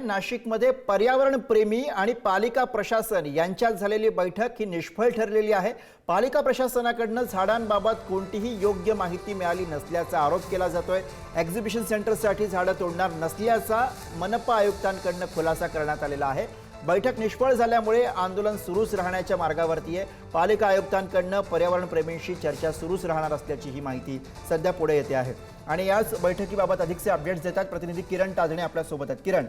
नाशिकमध्ये पर्यावरण प्रेमी आणि पालिका प्रशासन यांच्यात झालेली बैठक ही निष्फळ ठरलेली आहे। पालिका प्रशासनाकडून झाडांबाबत कोणतीही योग्य माहिती मिळाली नसल्याचा आरोप केला जातोय। एक्झिबिशन सेंटरसाठी झाडं तोडणार नसल्याचा मनपा आयुक्तांकडून खुलासा करण्यात आलेला आहे। बैठक निष्फळ झाल्यामुळे आंदोलन सुरूच राहण्याच्या मार्गावरती आहे। पालिका आयुक्तांकडून पर्यावरण प्रेमींशी चर्चा सुरूच राहणार असल्याची ही माहिती सध्या पुढे येते आहे। आणि याच बैठकीबाबत अधिकचे अपडेट्स देतात प्रतिनिधी किरण ताजणे आपल्या सोबत आहेत। किरण,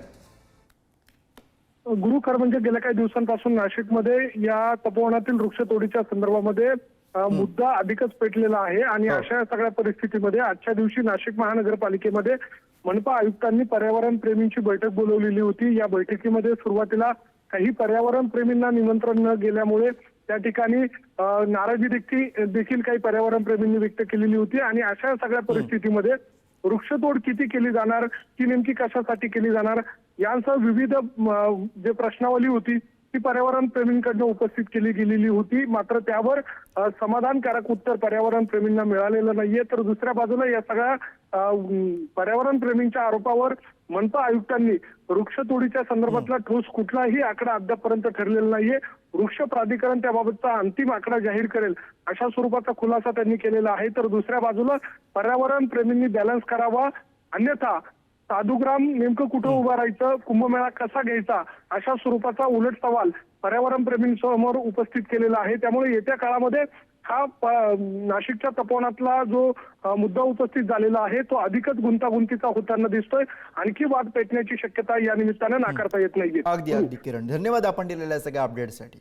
गुरु खरं म्हणजे गेल्या काही दिवसांपासून नाशिकमध्ये या तपोवनातील वृक्षतोडीच्या संदर्भामध्ये मुद्दा अधिकच पेटलेला आहे आणि अशा सगळ्या परिस्थितीमध्ये आजच्या दिवशी नाशिक महानगरपालिकेमध्ये मनपा आयुक्तांनी पर्यावरण प्रेमींची बैठक बोलवलेली होती। या बैठकीमध्ये सुरुवातीला काही पर्यावरण प्रेमींना निमंत्रण न गेल्यामुळे त्या ठिकाणी नाराजी देखील काही पर्यावरण प्रेमींनी व्यक्त केलेली होती आणि अशा सगळ्या परिस्थितीमध्ये वृक्षतोड किती केली जाणार, ती नेमकी कशासाठी केली जाणार यांसह विविध जे प्रश्नावली होती ती पर्यावरण प्रेमींकडून उपस्थित केली गेलेली होती। मात्र त्यावर समाधानकारक उत्तर पर्यावरण प्रेमींना मिळालेलं नाहीये। तर दुसऱ्या बाजूला या सगळ्या पर्यावरण प्रेमींच्या आरोपावर मनपा आयुक्तांनी वृक्षतोडीच्या संदर्भातला ठोस कुठलाही आकडा अद्यापर्यंत ठरलेला नाहीये। वृक्ष प्राधिकरण त्याबाबतचा अंतिम आकडा जाहीर करेल अशा स्वरूपाचा खुलासा त्यांनी केलेला आहे। तर दुसऱ्या बाजूला पर्यावरण प्रेमींनी बॅलन्स करावा, अन्यथा साधुग्राम नेमकं कुठं उभं राहायचं, कुंभमेळा कसा घ्यायचा अशा स्वरूपाचा उलट सवाल पर्यावरण प्रेमींसमोर उपस्थित केलेला आहे। त्यामुळे येत्या काळामध्ये हा नाशिकच्या तपोवनातला जो मुद्दा उपस्थित झालेला आहे तो अधिकच गुंतागुंतीचा होताना दिसतोय। आणखी वाद पेटण्याची शक्यता या निमित्तानं नाकारता येत नाहीये। अगदी किरण, धन्यवाद आपण दिलेल्या सगळ्या अपडेटसाठी।